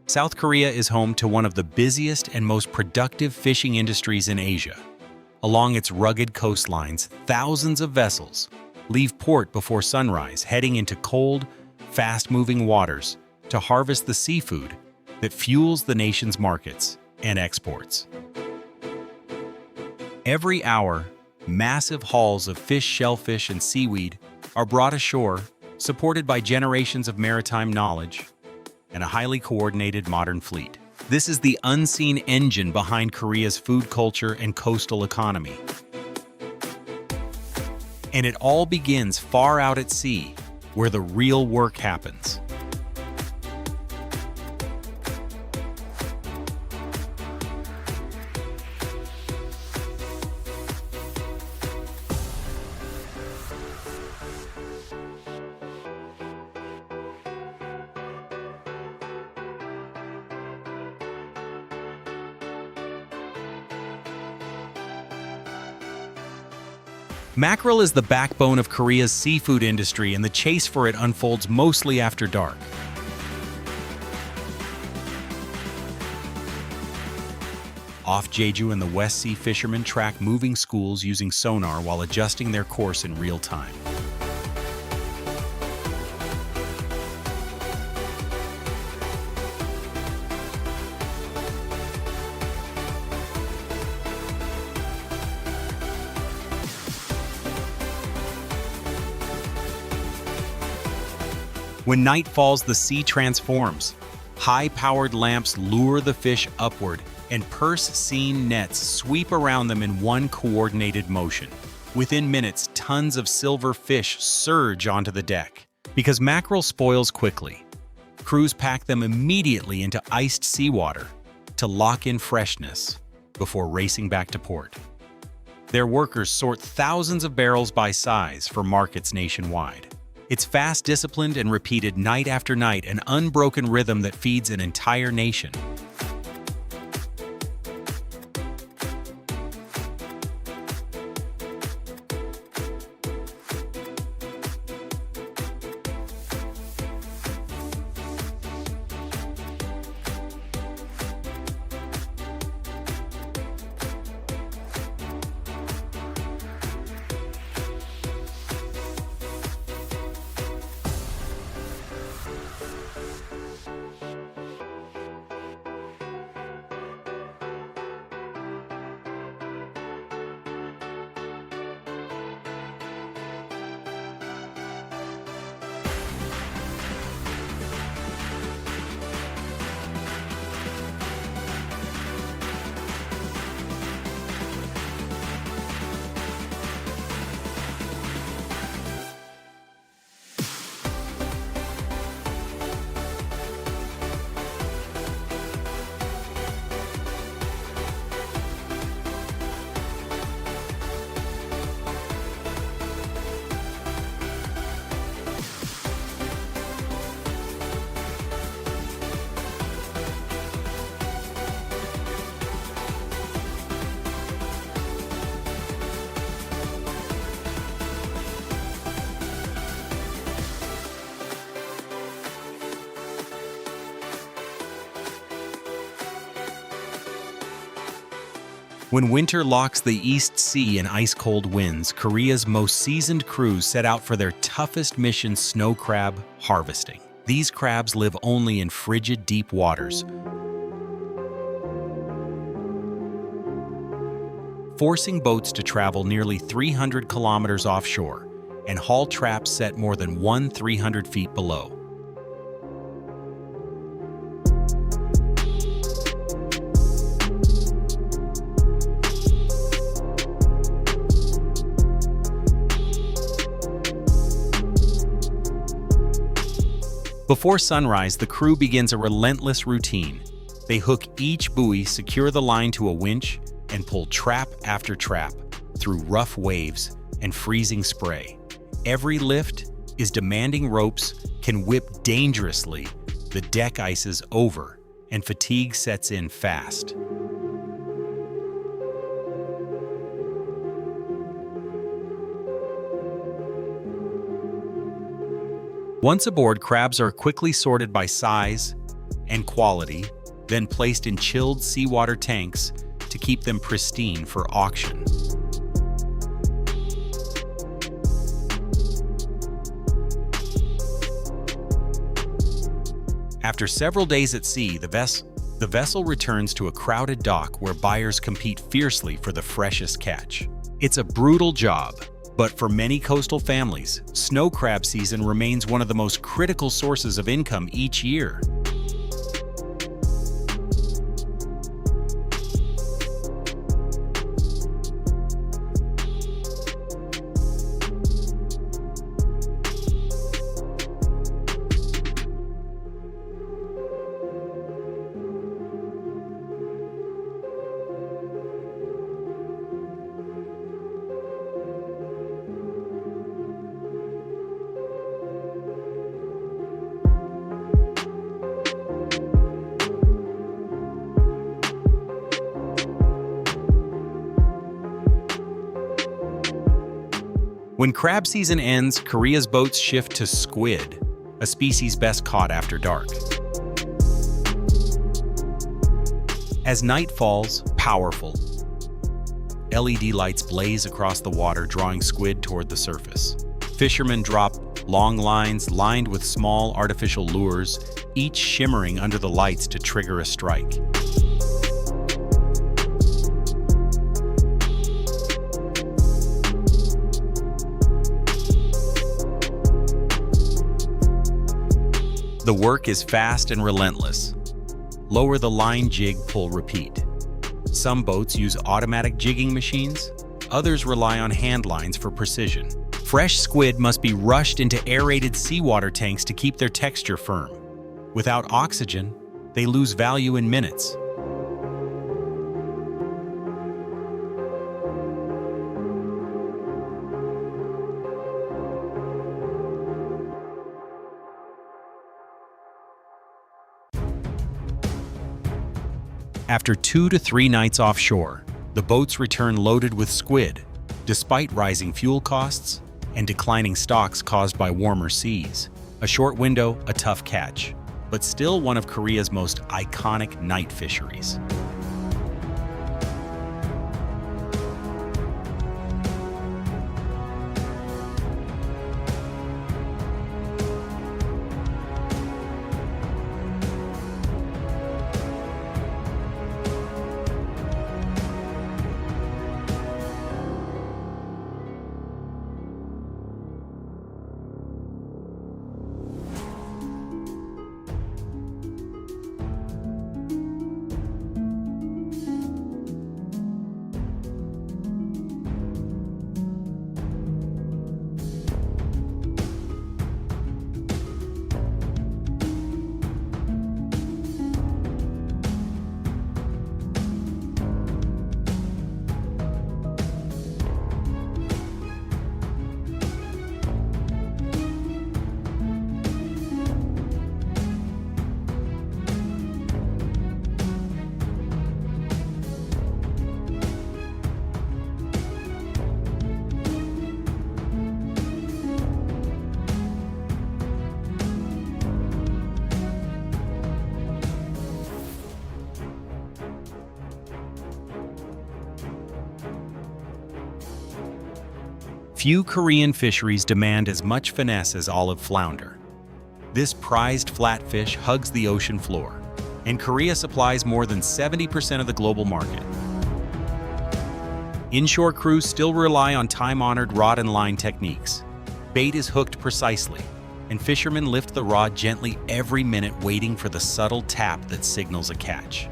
South Korea is home to one of the busiest and most productive fishing industries in Asia. Along its rugged coastlines, thousands of vessels leave port before sunrise, heading into cold, fast-moving waters to harvest the seafood that fuels the nation's markets and exports. Every hour, massive hauls of fish, shellfish, and seaweed are brought ashore, supported by generations of maritime knowledge and a highly coordinated modern fleet. This is the unseen engine behind Korea's food culture and coastal economy. And it all begins far out at sea, where the real work happens. Mackerel is the backbone of Korea's seafood industry, and the chase for it unfolds mostly after dark. Off Jeju in the West Sea, fishermen track moving schools using sonar while adjusting their course in real time. When night falls, the sea transforms. High-powered lamps lure the fish upward, and purse-seine nets sweep around them in one coordinated motion. Within minutes, tons of silver fish surge onto the deck. Because mackerel spoils quickly, crews pack them immediately into iced seawater to lock in freshness before racing back to port. Their workers sort thousands of barrels by size for markets nationwide. It's fast, disciplined, and repeated night after night, an unbroken rhythm that feeds an entire nation. When winter locks the East Sea in ice-cold winds, Korea's most seasoned crews set out for their toughest mission, snow crab harvesting. These crabs live only in frigid, deep waters, forcing boats to travel nearly 300 kilometers offshore and haul traps set more than 300 feet below. Before sunrise, the crew begins a relentless routine. They hook each buoy, secure the line to a winch, and pull trap after trap through rough waves and freezing spray. Every lift is demanding. Ropes can whip dangerously, the deck ices over, and fatigue sets in fast. Once aboard, crabs are quickly sorted by size, and quality, then placed in chilled seawater tanks to keep them pristine for auction. After several days at sea, the vessel returns to a crowded dock where buyers compete fiercely for the freshest catch. It's a brutal job, but for many coastal families, snow crab season remains one of the most critical sources of income each year. When crab season ends, Korea's boats shift to squid, a species best caught after dark. As night falls, powerful LED lights blaze across the water, drawing squid toward the surface. Fishermen drop long lines lined with small artificial lures, each shimmering under the lights to trigger a strike. The work is fast and relentless. Lower the line, jig, pull, repeat. Some boats use automatic jigging machines, others rely on hand lines for precision. Fresh squid must be rushed into aerated seawater tanks to keep their texture firm. Without oxygen, they lose value in minutes. After 2 to 3 nights offshore, the boats return loaded with squid, despite rising fuel costs and declining stocks caused by warmer seas. A short window, a tough catch, but still one of Korea's most iconic night fisheries. Few Korean fisheries demand as much finesse as olive flounder. This prized flatfish hugs the ocean floor, and Korea supplies more than 70% of the global market. Inshore crews still rely on time-honored rod and line techniques. Bait is hooked precisely, and fishermen lift the rod gently every minute, waiting for the subtle tap that signals a catch.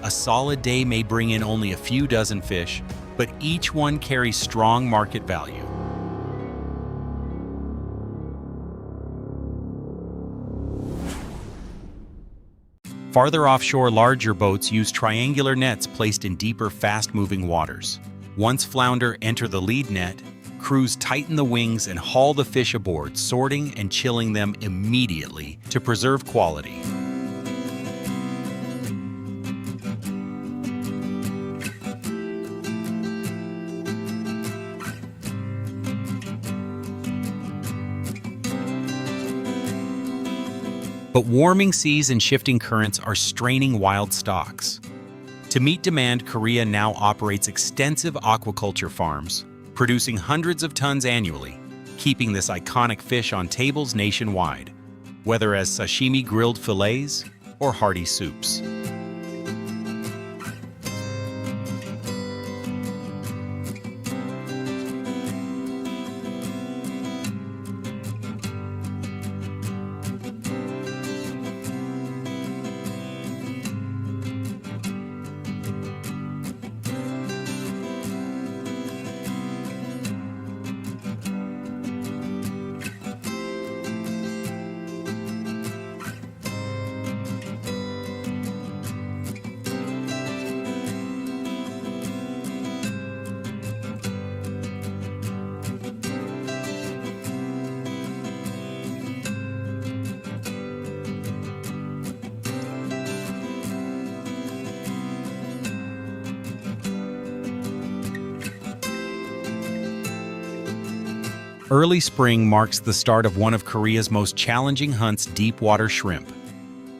A solid day may bring in only a few dozen fish, but each one carries strong market value. Farther offshore, larger boats use triangular nets placed in deeper, fast-moving waters. Once flounder enter the lead net, crews tighten the wings and haul the fish aboard, sorting and chilling them immediately to preserve quality. But warming seas and shifting currents are straining wild stocks. To meet demand, Korea now operates extensive aquaculture farms, producing hundreds of tons annually, keeping this iconic fish on tables nationwide, whether as sashimi grilled fillets or hearty soups. Early spring marks the start of one of Korea's most challenging hunts, deep-water shrimp,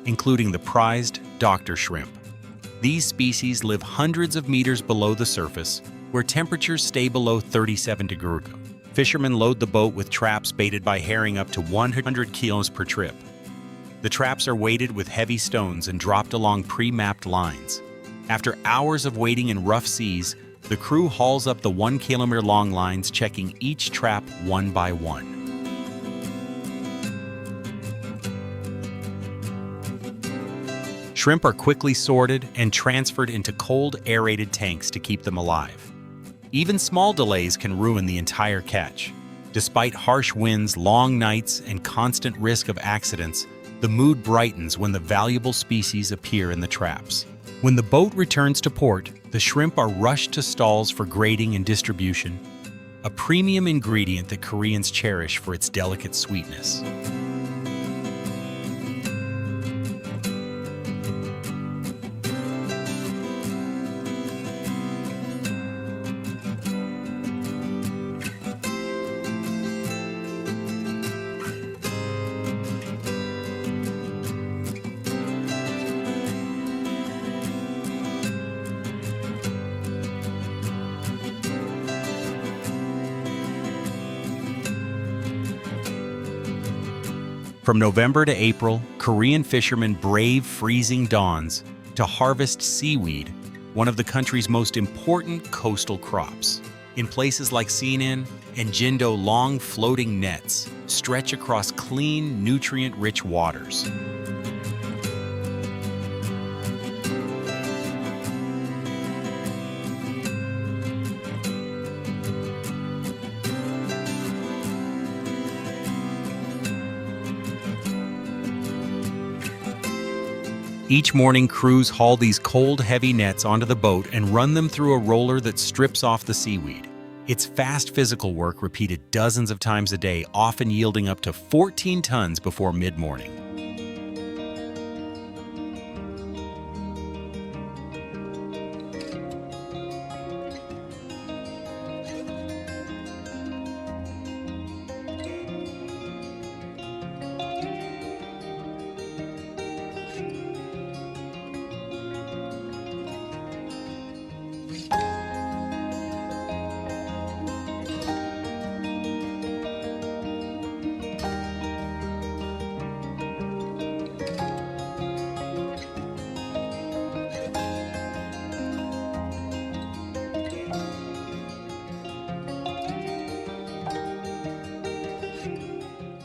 including the prized doctor shrimp. These species live hundreds of meters below the surface, where temperatures stay below 37 degrees. Fishermen load the boat with traps baited by herring up to 100 kilos per trip. The traps are weighted with heavy stones and dropped along pre-mapped lines. After hours of waiting in rough seas, the crew hauls up the 1 kilometer long lines, checking each trap one by one. Shrimp are quickly sorted and transferred into cold, aerated tanks to keep them alive. Even small delays can ruin the entire catch. Despite harsh winds, long nights, and constant risk of accidents, the mood brightens when the valuable species appear in the traps. When the boat returns to port, the shrimp are rushed to stalls for grading and distribution, a premium ingredient that Koreans cherish for its delicate sweetness. From November to April, Korean fishermen brave freezing dawns to harvest seaweed, one of the country's most important coastal crops. In places like Sinan and Jindo, long floating nets stretch across clean, nutrient-rich waters. Each morning, crews haul these cold, heavy nets onto the boat and run them through a roller that strips off the seaweed. It's fast physical work repeated dozens of times a day, often yielding up to 14 tons before mid-morning.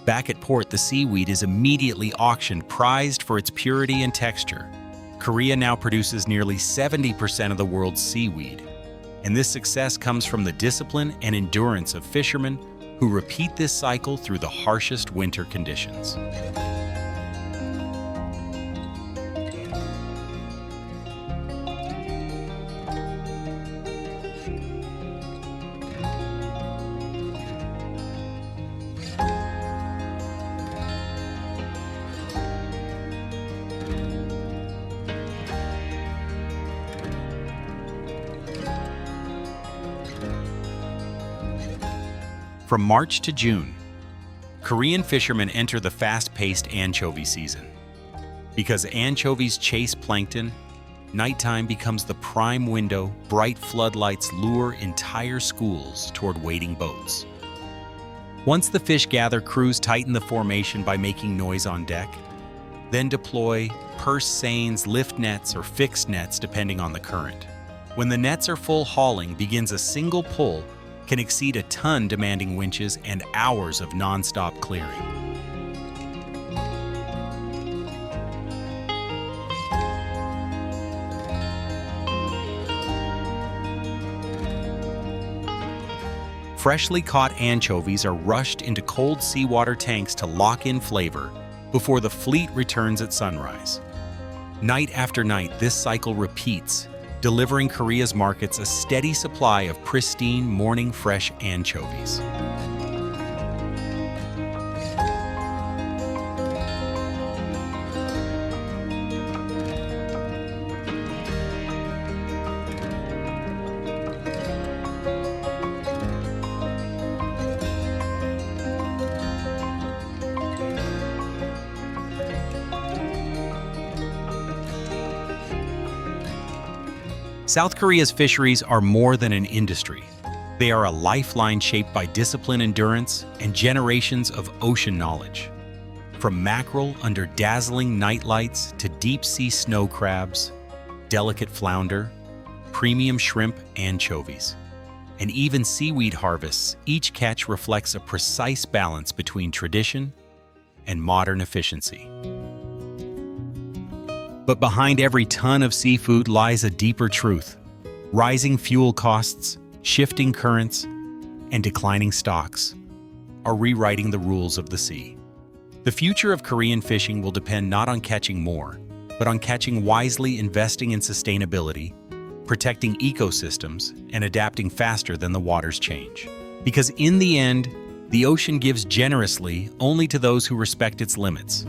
Back at port, the seaweed is immediately auctioned, prized for its purity and texture. Korea now produces nearly 70% of the world's seaweed, and this success comes from the discipline and endurance of fishermen who repeat this cycle through the harshest winter conditions. From March to June, Korean fishermen enter the fast-paced anchovy season. Because anchovies chase plankton, nighttime becomes the prime window. Bright floodlights lure entire schools toward waiting boats. Once the fish gather, crews tighten the formation by making noise on deck, then deploy purse seines, lift nets, or fixed nets depending on the current. When the nets are full, hauling begins. A single pull can exceed a ton, demanding winches and hours of nonstop clearing. Freshly caught anchovies are rushed into cold seawater tanks to lock in flavor before the fleet returns at sunrise. Night after night, this cycle repeats, delivering Korea's markets a steady supply of pristine, morning-fresh anchovies. South Korea's fisheries are more than an industry. They are a lifeline shaped by discipline, endurance, and generations of ocean knowledge. From mackerel under dazzling night lights to deep-sea snow crabs, delicate flounder, premium shrimp, anchovies, and even seaweed harvests, each catch reflects a precise balance between tradition and modern efficiency. But behind every ton of seafood lies a deeper truth. Rising fuel costs, shifting currents, and declining stocks are rewriting the rules of the sea. The future of Korean fishing will depend not on catching more, but on catching wisely, investing in sustainability, protecting ecosystems, and adapting faster than the waters change. Because in the end, the ocean gives generously only to those who respect its limits.